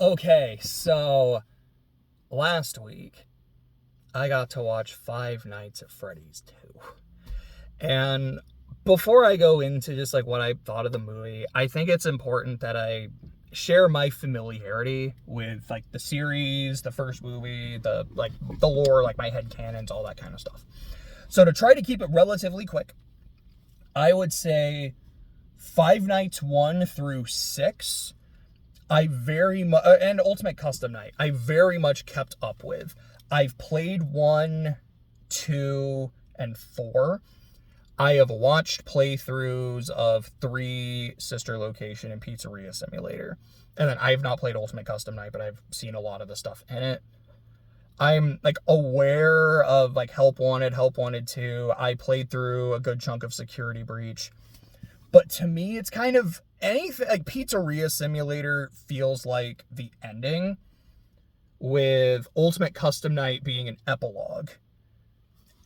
Okay, so last week I got to watch Five Nights at Freddy's 2. And before I go into just like what I thought of the movie, I think it's important that I share my familiarity with like the series, the first movie, the lore, like my head canons, all that kind of stuff. So to try to keep it relatively quick, I would say Five Nights 1 through 6 I very much, and Ultimate Custom Night, I very much kept up with. I've played 1, 2, and 4. I have watched playthroughs of 3 Sister Location and Pizzeria Simulator. And then I have not played Ultimate Custom Night, but I've seen a lot of the stuff in it. I'm like aware of like Help Wanted, Help Wanted 2. I played through a good chunk of Security Breach. But to me, it's kind of anything like Pizzeria Simulator feels like the ending, with Ultimate Custom Night being an epilogue.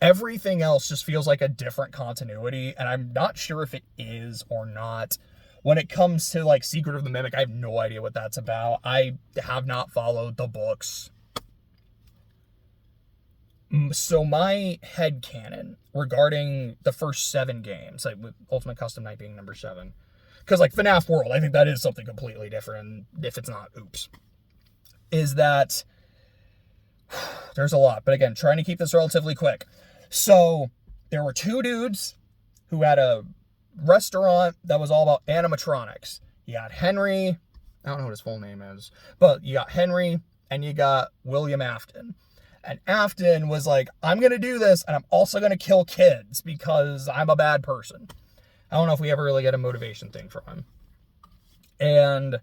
Everything else just feels like a different continuity, and I'm not sure if it is or not. When it comes to like Secret of the Mimic, I have no idea what that's about. I have not followed the books. So my headcanon regarding the first 7 games, like with Ultimate Custom Night being number 7, because like FNAF World, I think that is something completely different. If it's not, oops. Is that there's a lot, but again, trying to keep this relatively quick. So there were 2 dudes who had a restaurant that was all about animatronics. You got Henry, I don't know what his full name is, but you got Henry and you got William Afton. And Afton was like, I'm going to do this, and I'm also going to kill kids because I'm a bad person. I don't know if we ever really get a motivation thing from him. And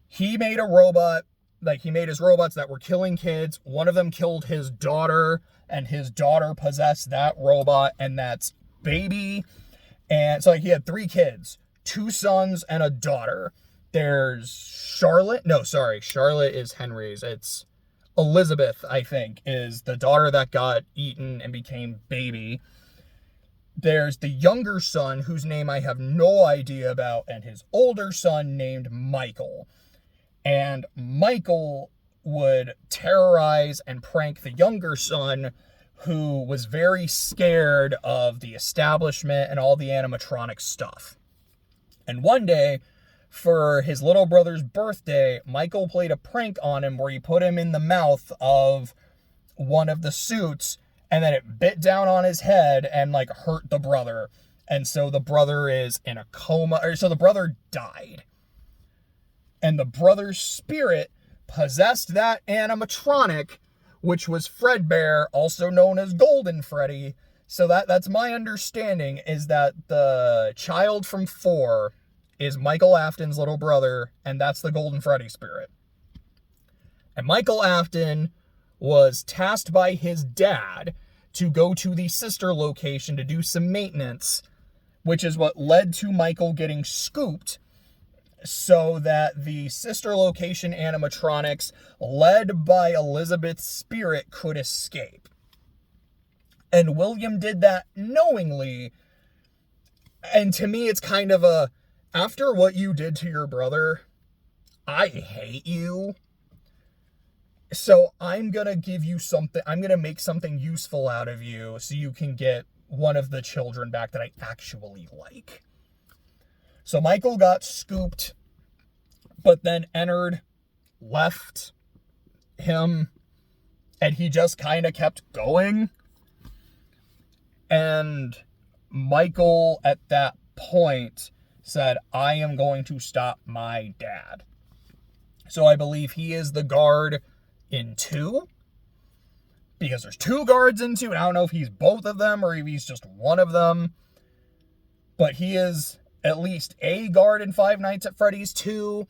he made a robot, like he made his robots that were killing kids. One of them killed his daughter, and his daughter possessed that robot, and that's Baby. And so like he had 3 kids, 2 sons and a daughter. There's Charlotte. No, sorry. Charlotte is Henry's. It's Elizabeth, I think, is the daughter that got eaten and became Baby. There's the younger son, whose name I have no idea about, and his older son named Michael. And Michael would terrorize and prank the younger son, who was very scared of the establishment and all the animatronic stuff. And one day, for his little brother's birthday, Michael played a prank on him where he put him in the mouth of one of the suits, and then it bit down on his head and like hurt the brother. And so the brother is in a coma, or so the brother died. And the brother's spirit possessed that animatronic, which was Fredbear, also known as Golden Freddy. So that's my understanding, is that the child from 4 is Michael Afton's little brother, and that's the Golden Freddy spirit. And Michael Afton was tasked by his dad to go to the sister location to do some maintenance, which is what led to Michael getting scooped, so that the sister location animatronics, led by Elizabeth's spirit, could escape. And William did that knowingly. And to me, it's kind of a, after what you did to your brother, I hate you. So I'm going to give you something, I'm going to make something useful out of you so you can get one of the children back that I actually like. So Michael got scooped, but then entered, left him, and he just kind of kept going. And Michael, at that point, said, I am going to stop my dad. So I believe he is the guard in 2, because there's 2 guards in 2, and I don't know if he's both of them or if he's just one of them. But he is at least a guard in Five Nights at Freddy's 2,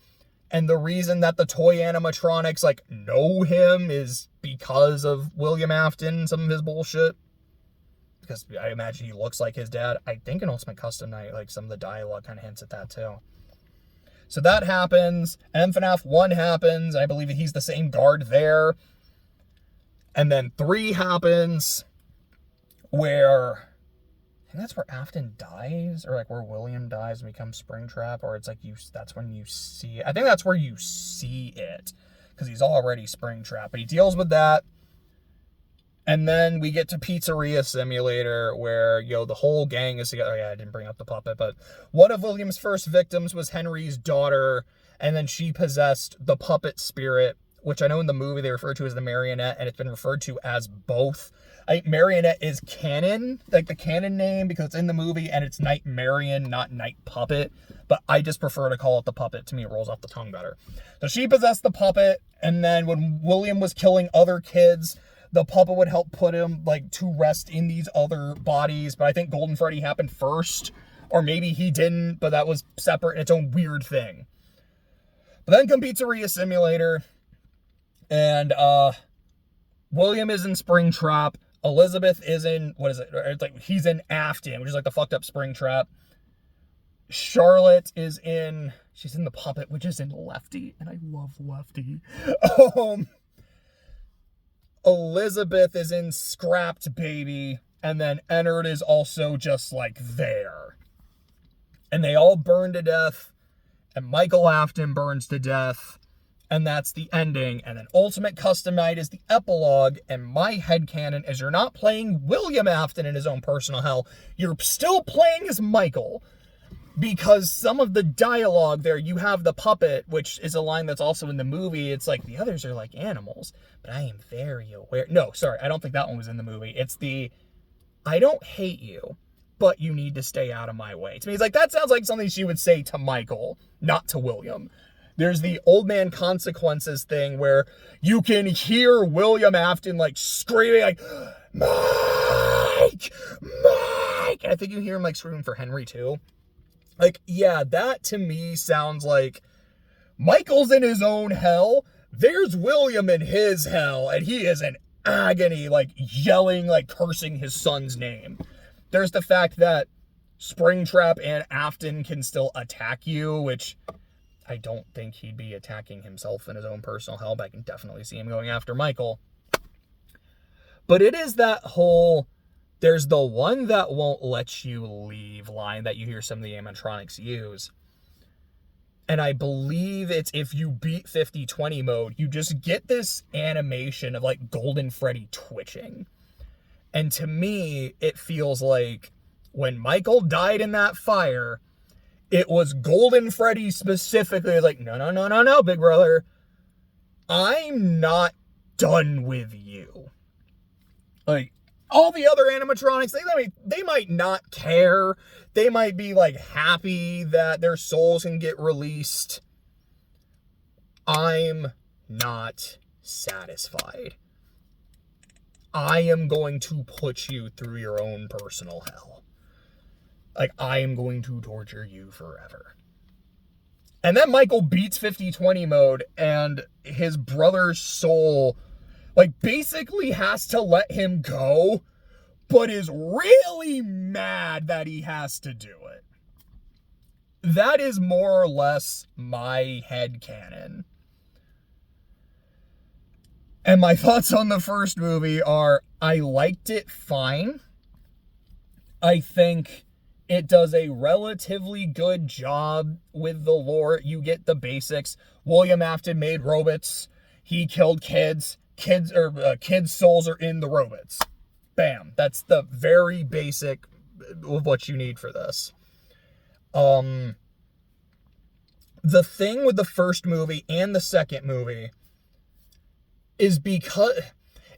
and the reason that the toy animatronics like know him is because of William Afton, some of his bullshit. Because I imagine he looks like his dad. I think in Ultimate Custom Night, like some of the dialogue kind of hints at that too. So that happens, and FNAF 1 happens, I believe he's the same guard there. And then 3 happens, where, I think that's where Afton dies, or like where William dies and becomes Springtrap, or it's like that's when you see, I think that's where you see see it because he's already Springtrap. But he deals with that. And then we get to Pizzeria Simulator where, the whole gang is together. Oh, yeah, I didn't bring up the puppet, but one of William's first victims was Henry's daughter, and then she possessed the puppet spirit, which I know in the movie they refer to as the marionette, and it's been referred to as both. Marionette is canon, like the canon name, because it's in the movie, and it's Night Marion, not Night Puppet. But I just prefer to call it the puppet. To me, it rolls off the tongue better. So she possessed the puppet, and then when William was killing other kids, the puppet would help put him, to rest in these other bodies. But I think Golden Freddy happened first, or maybe he didn't, but that was separate in its own weird thing. But then come Pizzeria Simulator, and William is in Springtrap. Elizabeth is in, he's in Afton, which is the fucked up Springtrap. Charlotte is she's in the puppet, which is in Lefty, and I love Lefty. Elizabeth is in Scrapped Baby, and then Ennard is also just there. And they all burn to death, and Michael Afton burns to death, and that's the ending. And then Ultimate Custom Night is the epilogue, and my headcanon is you're not playing William Afton in his own personal hell, you're still playing as Michael. Because some of the dialogue there, you have the puppet, which is a line that's also in the movie. It's the others are like animals, but I am very aware. No, sorry, I don't think that one was in the movie. It's I don't hate you, but you need to stay out of my way. To me, it's that sounds like something she would say to Michael, not to William. There's the old man consequences thing where you can hear William Afton screaming Mike! Mike! And I think you hear him screaming for Henry too. Yeah, that to me sounds like Michael's in his own hell. There's William in his hell, and he is in agony, yelling, cursing his son's name. There's the fact that Springtrap and Afton can still attack you, which I don't think he'd be attacking himself in his own personal hell, but I can definitely see him going after Michael. But it is that whole... There's the one that won't let you leave line that you hear some of the animatronics use. And I believe it's if you beat 50/20 mode, you just get this animation of Golden Freddy twitching. And to me, it feels like when Michael died in that fire, it was Golden Freddy specifically no, big brother. I'm not done with you. All the other animatronics, they might not care. They might be happy that their souls can get released. I'm not satisfied. I am going to put you through your own personal hell. I am going to torture you forever. And then Michael beats 50/20 mode, and his brother's soul basically has to let him go, but is really mad that he has to do it. That is more or less my headcanon. And my thoughts on the first movie are, I liked it fine. I think it does a relatively good job with the lore. You get the basics. William Afton made robots. He killed kids. Kids' souls are in the robots. Bam. That's the very basic of what you need for this. The thing with the first movie and the second movie is because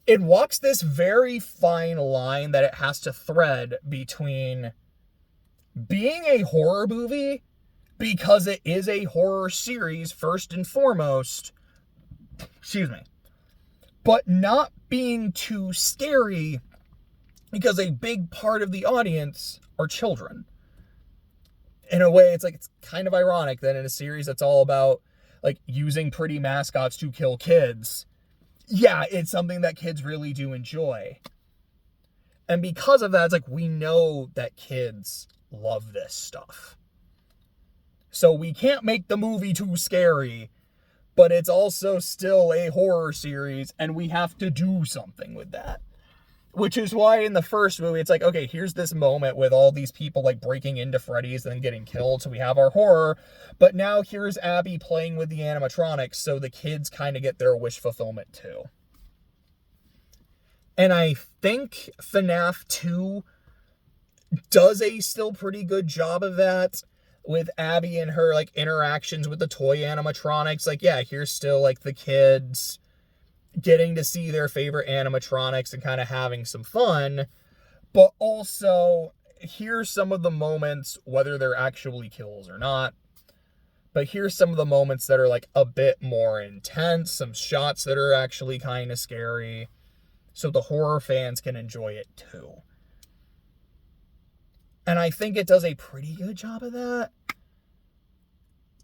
it walks this very fine line that it has to thread between being a horror movie, because it is a horror series first and foremost, but not being too scary, because a big part of the audience are children. In a way, it's kind of ironic that in a series that's all about using pretty mascots to kill kids, yeah, it's something that kids really do enjoy. And because of that, it's we know that kids love this stuff. So we can't make the movie too scary, but it's also still a horror series, and we have to do something with that. Which is why in the first movie, it's like, okay, here's this moment with all these people like breaking into Freddy's and then getting killed. So we have our horror. But now here's Abby playing with the animatronics. So the kids kind of get their wish fulfillment too. And I think FNAF 2 does a still pretty good job of that with Abby and her like interactions with the toy animatronics. Like, yeah, here's still like the kids getting to see their favorite animatronics and kind of having some fun. But also, here's some of the moments, whether they're actually kills or not. But here's some of the moments that are like a bit more intense. Some shots that are actually kind of scary. So the horror fans can enjoy it too. And I think it does a pretty good job of that.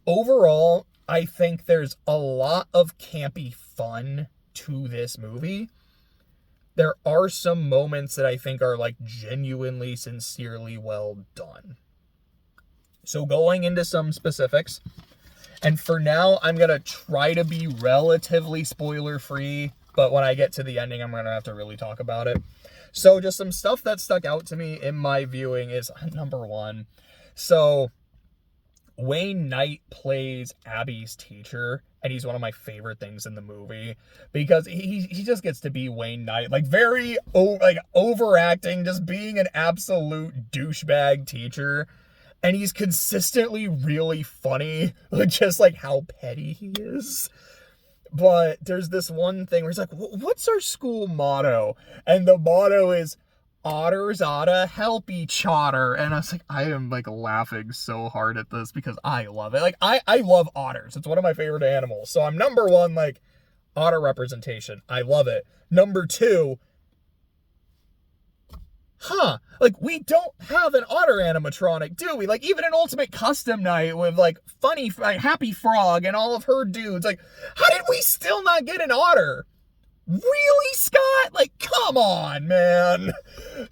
Overall, I think there's a lot of campy fun to this movie. There are some moments that I think are like genuinely, sincerely well done. So going into some specifics, and for now, I'm going to try to be relatively spoiler-free, but when I get to the ending, I'm going to have to really talk about it. So just some stuff that stuck out to me in my viewing is, number one, so Wayne Knight plays Abby's teacher, and he's one of my favorite things in the movie, because he just gets to be Wayne Knight, like very overacting, just being an absolute douchebag teacher. And he's consistently really funny, like just like how petty he is. But there's this one thing where he's like, what's our school motto? And the motto is, otters oughta help each otter. And I was like, I am like laughing so hard at this because I love it. Like, I love otters. It's one of my favorite animals. So I'm number one, like, otter representation. I love it. Number two, like, we don't have an otter animatronic, do we? Like, even an Ultimate Custom Night with, like, funny, like, Happy Frog and all of her dudes. Like, how did we still not get an otter? Really, Scott? Like, come on, man.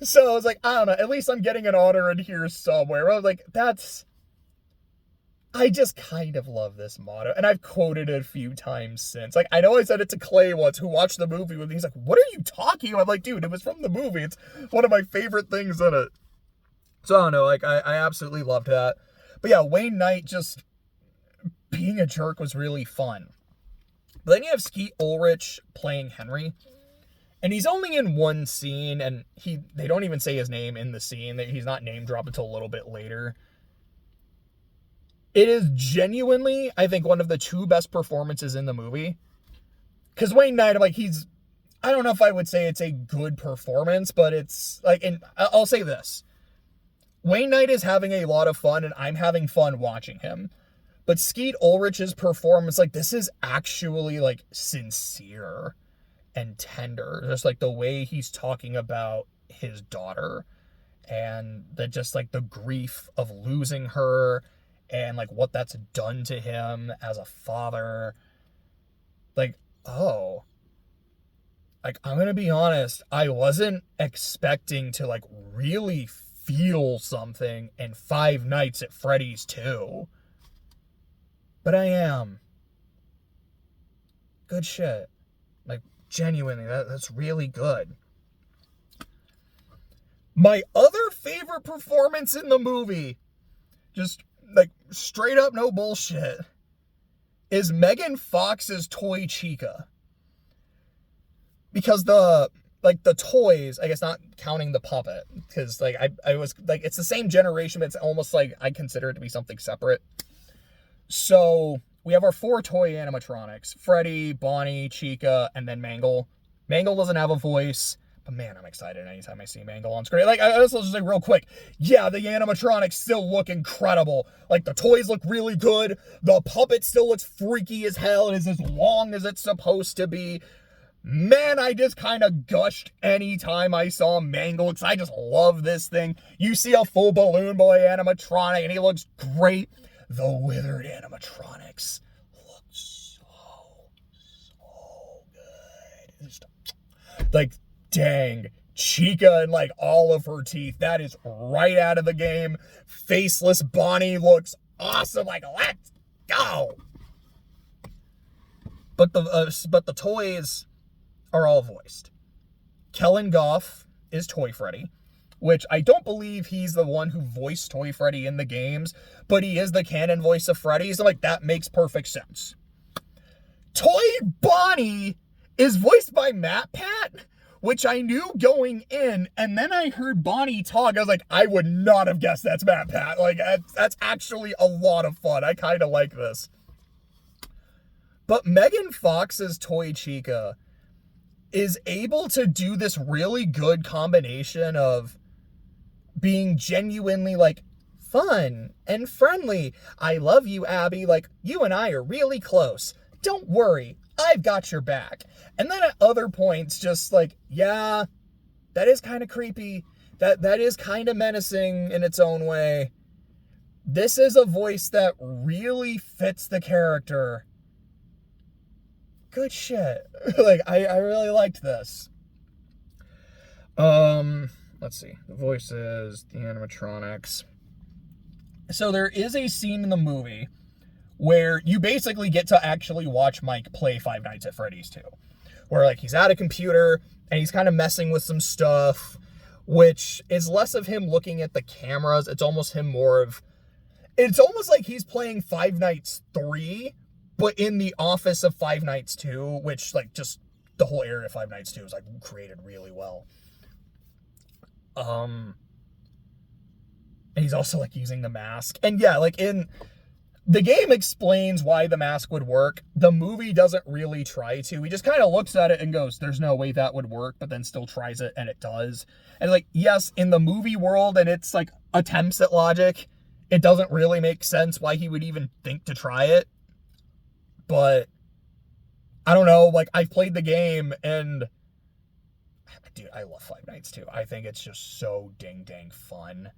So I was like, I don't know. At least I'm getting an otter in here somewhere. I was like, I just kind of love this motto. And I've quoted it a few times since. Like, I know I said it to Clay once, who watched the movie with me. He's like, what are you talking about? I'm like, dude, it was from the movie. It's one of my favorite things in it. So I don't know. Like, I absolutely loved that. But yeah, Wayne Knight just being a jerk was really fun. But then you have Skeet Ulrich playing Henry. And he's only in one scene, and they don't even say his name in the scene. He's not name dropped until a little bit later. It is genuinely, I think, one of the two best performances in the movie. Because Wayne Knight, I'm like, I don't know if I would say it's a good performance, but it's like, and I'll say this. Wayne Knight is having a lot of fun, and I'm having fun watching him. But Skeet Ulrich's performance, like, this is actually, like, sincere and tender. Just, like, the way he's talking about his daughter. And just, like, the grief of losing her. And, like, what that's done to him as a father. Like, oh. Like, I'm going to be honest. I wasn't expecting to, like, really feel something in Five Nights at Freddy's 2. But I am. Good shit. Like, genuinely, that's really good. My other favorite performance in the movie, just, like, straight up no bullshit, is Megan Fox's toy Chica. Because the toys, I guess not counting the puppet, because, like, I was, like, it's the same generation, but it's almost like I consider it to be something separate. So, we have our 4 toy animatronics. Freddy, Bonnie, Chica, and then Mangle. Mangle doesn't have a voice, but man, I'm excited anytime I see Mangle on screen. Like, I just like real quick. Yeah, the animatronics still look incredible. Like, the toys look really good. The puppet still looks freaky as hell. It is as long as it's supposed to be. Man, I just kind of gushed anytime I saw Mangle, because I just love this thing. You see a full Balloon Boy animatronic, and he looks great. The withered animatronics look so good. It's just, like, dang. Chica and, like, all of her teeth. That is right out of the game. Faceless Bonnie looks awesome. Like, let's go. But the toys are all voiced. Kellen Goff is Toy Freddy, which I don't believe he's the one who voiced Toy Freddy in the games, but he is the canon voice of Freddy, so like that makes perfect sense. Toy Bonnie is voiced by Matt Pat, which I knew going in, and then I heard Bonnie talk. I was like, I would not have guessed that's Matt Pat. Like, that's actually a lot of fun. I kind of like this. But Megan Fox's Toy Chica is able to do this really good combination of being genuinely, like, fun and friendly. I love you, Abby. Like, you and I are really close. Don't worry. I've got your back. And then at other points, just like, yeah, that is kind of creepy. That is kind of menacing in its own way. This is a voice that really fits the character. Good shit. Like, I really liked this. Let's see. The voices, the animatronics. So there is a scene in the movie where you basically get to actually watch Mike play Five Nights at Freddy's 2. Where, like, he's at a computer, and he's kind of messing with some stuff, which is less of him looking at the cameras. It's almost him more of... It's almost like he's playing Five Nights 3, but in the office of Five Nights 2, which, like, just the whole area of Five Nights 2 is, like, created really well. And he's also, like, using the mask. And, yeah, like, in... The game explains why the mask would work. The movie doesn't really try to. He just kind of looks at it and goes, there's no way that would work, but then still tries it, and it does. And, like, yes, in the movie world, and it's, like, attempts at logic, it doesn't really make sense why he would even think to try it. But, I don't know, like, I've played the game, and... Dude, I love Five Nights 2. I think it's just so dang fun.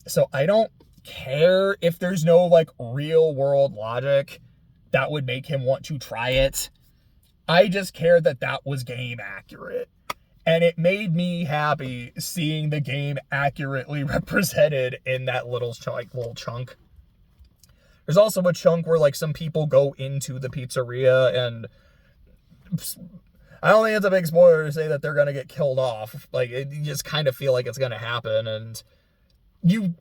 So, I don't care if there's no, like, real world logic that would make him want to try it. I just care that that was game accurate. And it made me happy seeing the game accurately represented in that little chunk. There's also a chunk where, like, some people go into the pizzeria, and I don't think it's a big spoiler to say that they're going to get killed off. Like, you just kind of feel like it's going to happen, and you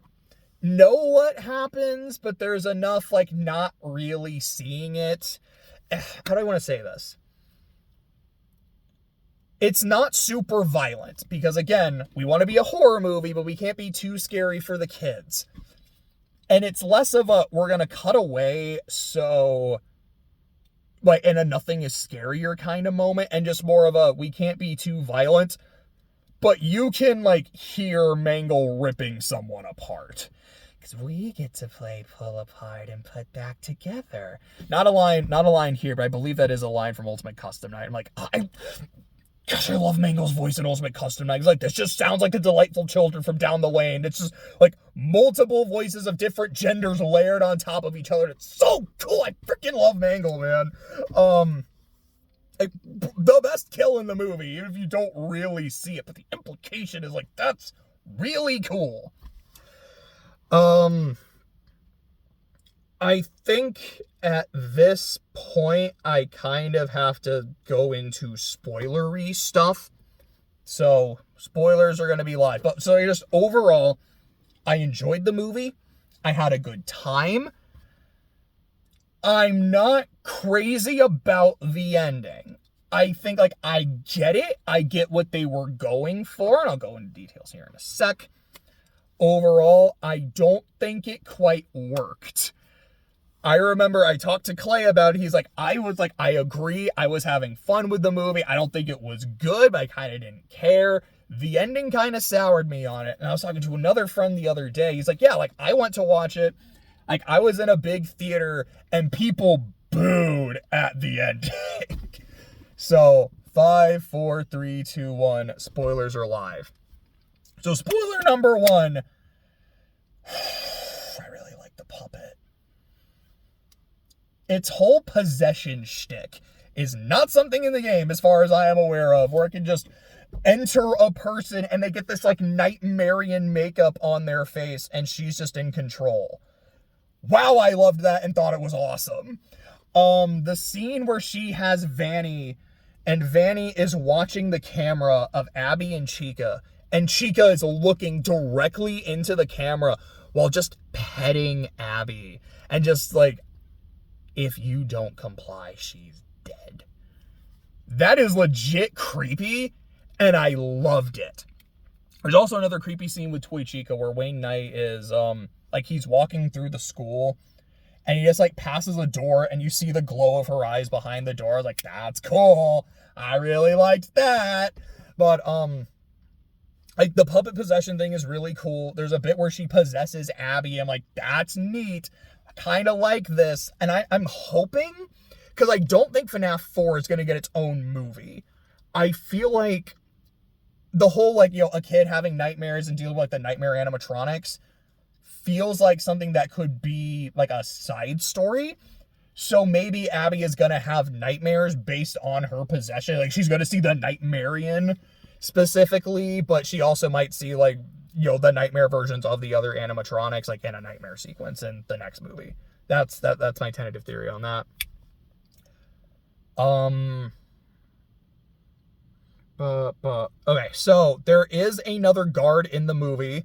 know what happens, but there's enough, like, not really seeing it. How do I want to say this? It's not super violent, because, again, we want to be a horror movie, but we can't be too scary for the kids. And it's less of a, we're going to cut away, so, like, in a nothing is scarier kind of moment, and just more of a, we can't be too violent, but you can, like, hear Mangle ripping someone apart. Because we get to play pull apart and put back together. Not a line here, but I believe that is a line from Ultimate Custom Night. I'm like, gosh, I love Mangle's voice in Ultimate Custom Night. He's like, this just sounds like the delightful children from down the lane. It's just, like, multiple voices of different genders layered on top of each other. It's so cool. I freaking love Mangle, man. Like, the best kill in the movie, even if you don't really see it. But the implication is, like, that's really cool. I think at this point, I kind of have to go into spoilery stuff. So, spoilers are going to be live. But, so just overall, I enjoyed the movie. I had a good time. I'm not crazy about the ending. I think, like, I get it. I get what they were going for, and I'll go into details here in a sec. Overall, I don't think it quite worked. I remember I talked to Clay about it. He's like, I agree. I was having fun with the movie. I don't think it was good, but I kind of didn't care. The ending kind of soured me on it. And I was talking to another friend the other day. He's like, yeah, like, I went to watch it. Like, I was in a big theater and people booed at the ending. So, 5, 4, 3, 2, 1. Spoilers are live. So, spoiler number 1. I really like the puppet. Its whole possession shtick is not something in the game, as far as I am aware of, where it can just enter a person and they get this, like, nightmarian makeup on their face and she's just in control. Wow, I loved that and thought it was awesome. The scene where she has Vanny And Vanny is watching the camera of Abby and Chica, and Chica is looking directly into the camera while just petting Abby. And just like, if you don't comply, she's dead. That is legit creepy, and I loved it. There's also another creepy scene with Toy Chica where Wayne Knight is, like, he's walking through the school, and he just, like, passes a door, and you see the glow of her eyes behind the door. Like, that's cool. I really liked that. But, like, the puppet possession thing is really cool. There's a bit where she possesses Abby. I'm like, that's neat. I kind of like this. And I'm hoping, because I don't think FNAF 4 is going to get its own movie. I feel like the whole, like, you know, a kid having nightmares and dealing with, like, the nightmare animatronics feels like something that could be, like, a side story. So maybe Abby is going to have nightmares based on her possession. Like, she's going to see the Nightmarian specifically, but she also might see, like, you know, the nightmare versions of the other animatronics, like, in a nightmare sequence in the next movie. That's my tentative theory on that. Okay, so there is another guard in the movie,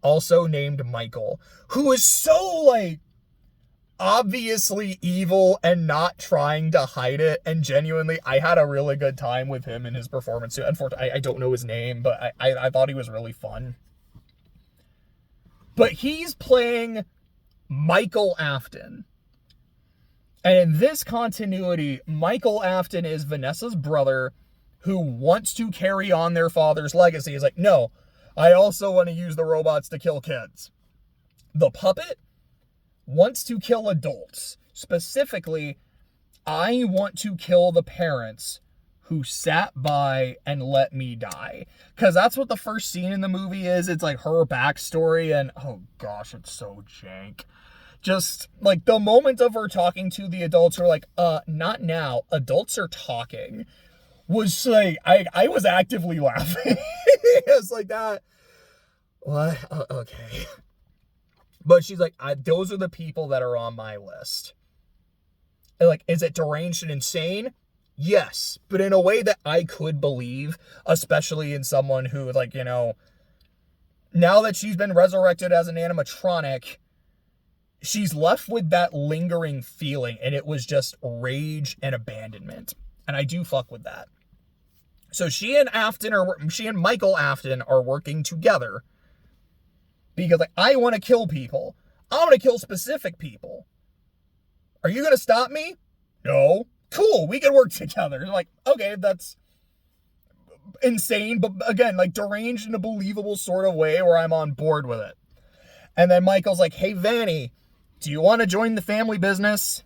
also named Michael, who is so, like, obviously evil and not trying to hide it. And genuinely, I had a really good time with him in his performance too. Unfortunately, I don't know his name, but I thought he was really fun. But he's playing Michael Afton. And in this continuity, Michael Afton is Vanessa's brother who wants to carry on their father's legacy. He's like, no, I also want to use the robots to kill kids. The puppet wants to kill adults. Specifically, I want to kill the parents who sat by and let me die. Because that's what the first scene in the movie is. It's like her backstory, and oh gosh, it's so jank. Just like the moment of her talking to the adults who are like, not now, adults are talking, was like, I was actively laughing. It's like that. What? Okay. But she's like, those are the people that are on my list. And like, is it deranged and insane? Yes, but in a way that I could believe, especially in someone who, like, you know, now that she's been resurrected as an animatronic, she's left with that lingering feeling, and it was just rage and abandonment. And I do fuck with that. So she and Michael Afton are working together because, like, I want to kill people. I want to kill specific people. Are you going to stop me? No. Cool, we can work together. Like, okay, that's insane, but again, like, deranged in a believable sort of way where I'm on board with it. And then Michael's like, hey, Vanny, do you want to join the family business?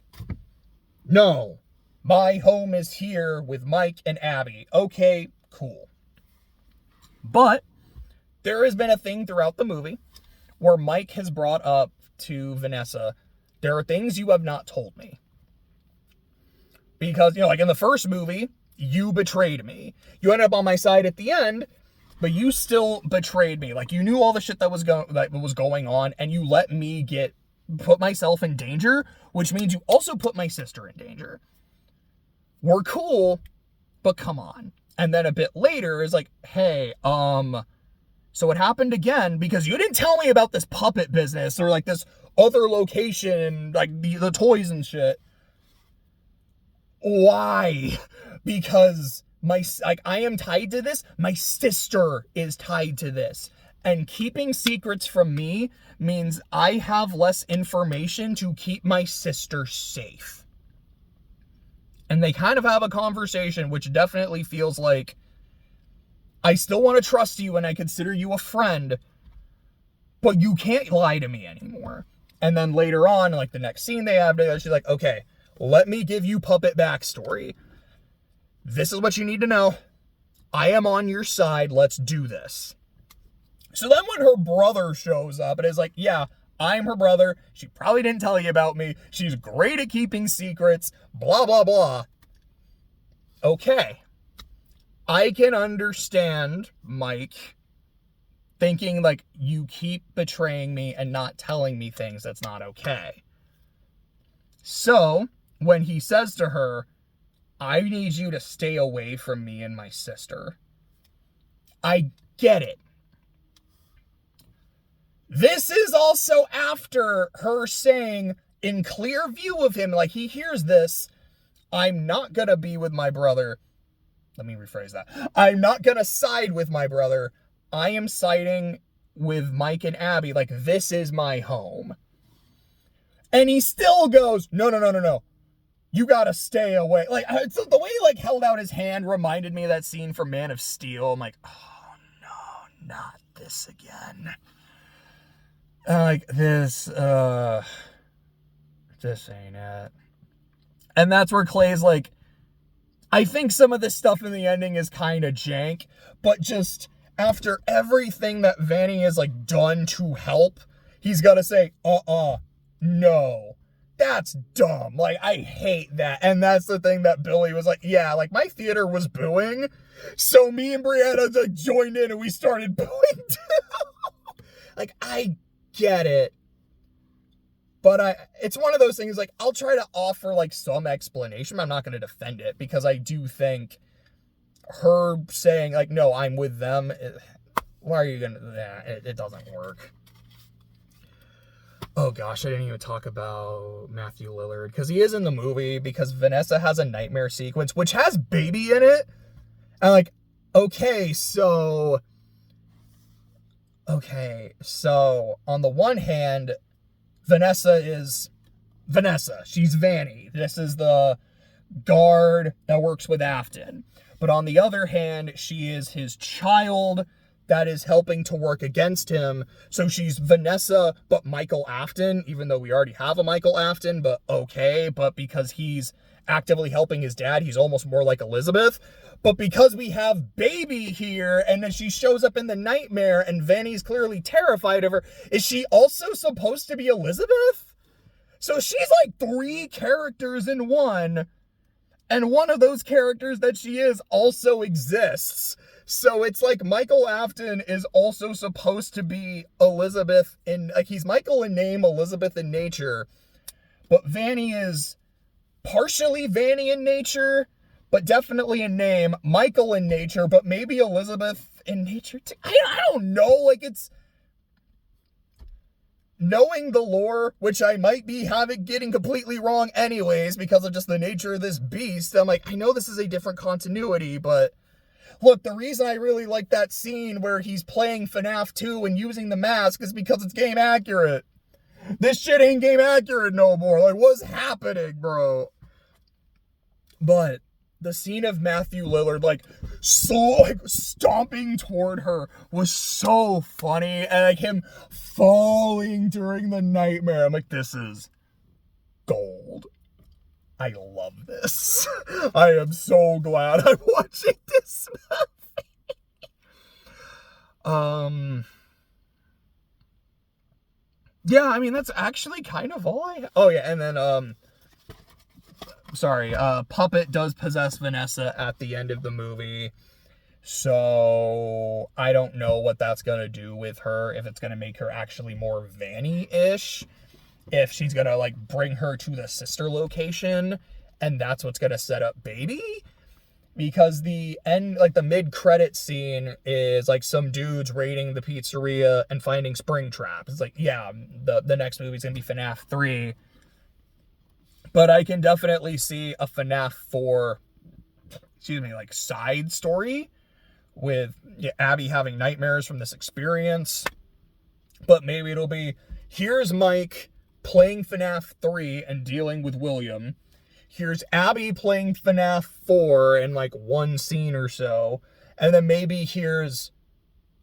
No. My home is here with Mike and Abby. Okay, cool. But there has been a thing throughout the movie where Mike has brought up to Vanessa, there are things you have not told me. Because, you know, like in the first movie, you betrayed me. You ended up on my side at the end, but you still betrayed me. Like, you knew all the shit that was going on, and you let me put myself in danger, which means you also put my sister in danger. We're cool, but come on. And then a bit later is like, hey, so it happened again because you didn't tell me about this puppet business or like this other location, like the toys and shit. Why? Because I am tied to this. My sister is tied to this. And keeping secrets from me means I have less information to keep my sister safe. And they kind of have a conversation, which definitely feels like, I still want to trust you and I consider you a friend, but you can't lie to me anymore. And then later on, like the next scene they have together, she's like, okay, let me give you puppet backstory. This is what you need to know. I am on your side. Let's do this. So then when her brother shows up and is like, yeah, I'm her brother. She probably didn't tell you about me. She's great at keeping secrets. Blah, blah, blah. Okay. I can understand Mike thinking like, you keep betraying me and not telling me things. That's not okay. So when he says to her, I need you to stay away from me and my sister. I get it. This is also after her saying, in clear view of him, like he hears this, I'm not gonna be with my brother. Let me rephrase that. I'm not gonna side with my brother. I am siding with Mike and Abby. Like, this is my home. And he still goes, no. You gotta stay away. Like, the way he, like, held out his hand reminded me of that scene from Man of Steel. I'm like, oh, no, not this again. Like, this ain't it. And that's where Clay's like, I think some of this stuff in the ending is kind of jank, but just after everything that Vanny has, like, done to help, he's got to say, no. That's dumb. Like, I hate that. And that's the thing that Billy was like, yeah, like, my theater was booing, so me and Brianna, like, joined in and we started booing too. Like, I get it. But it's one of those things, like, I'll try to offer, like, some explanation. I'm not going to defend it, because I do think her saying, like, no, I'm with them, why are you going to, it doesn't work. Oh, gosh, I didn't even talk about Matthew Lillard, because he is in the movie, because Vanessa has a nightmare sequence, which has baby in it. And, like, okay, so, on the one hand, Vanessa is Vanessa. She's Vanny. This is the guard that works with Afton. But on the other hand, she is his child that is helping to work against him. So she's Vanessa, but Michael Afton, even though we already have a Michael Afton, but okay. But because he's actively helping his dad, he's almost more like Elizabeth. But because we have baby here, and then she shows up in the nightmare, and Vanny's clearly terrified of her, is she also supposed to be Elizabeth? So she's like 3 characters in one, and one of those characters that she is also exists. So it's like Michael Afton is also supposed to be Elizabeth in, like, he's Michael in name, Elizabeth in nature, but Vanny is partially Vanny in nature, but definitely in name, Michael in nature, but maybe Elizabeth in nature too. I don't know, like, it's knowing the lore, which I might be getting completely wrong anyways, because of just the nature of this beast. I'm like, I know this is a different continuity, but look, the reason I really like that scene where he's playing FNAF 2 and using the mask is because it's game accurate. This shit ain't game accurate no more. Like, what's happening, bro? But the scene of Matthew Lillard, like, so, like, stomping toward her was so funny. And, like, him falling during the nightmare. I'm like, this is gold. I love this. I am so glad I'm watching this movie. Yeah, I mean, that's actually kind of all oh, yeah, and then, Puppet does possess Vanessa at the end of the movie, so I don't know what that's gonna do with her, if it's gonna make her actually more Vanny-ish, if she's gonna, like, bring her to the sister location, and that's what's gonna set up baby, because the end, like, the mid-credit scene is, like, some dudes raiding the pizzeria and finding Springtrap. It's like, yeah, the next movie's gonna be FNAF 3, but I can definitely see a FNAF 4, like, side story with Abby having nightmares from this experience. But maybe it'll be, here's Mike playing FNAF 3 and dealing with William. Here's Abby playing FNAF 4 in, like, one scene or so. And then maybe here's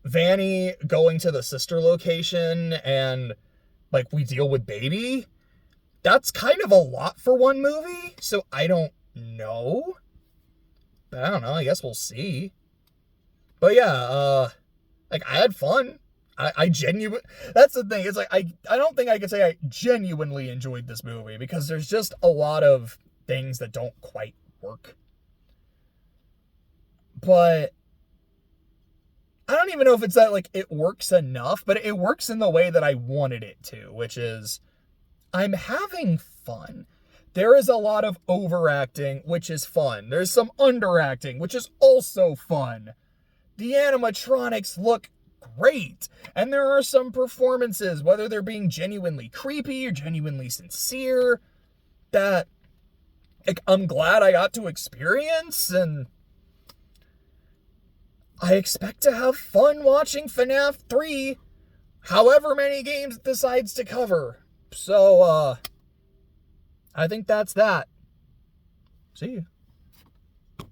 Vanny going to the sister location and, like, we deal with baby. That's kind of a lot for one movie, so I don't know. But I don't know, I guess we'll see. But yeah, like, I had fun. I genuinely, that's the thing, it's like, I don't think I could say I genuinely enjoyed this movie, because there's just a lot of things that don't quite work. But I don't even know if it's that, like, it works enough, but it works in the way that I wanted it to, which is, I'm having fun. There is a lot of overacting, which is fun. There's some underacting, which is also fun. The animatronics look great. And there are some performances, whether they're being genuinely creepy or genuinely sincere, that I'm glad I got to experience, and I expect to have fun watching FNAF 3, however many games it decides to cover. So, I think that's that. See you.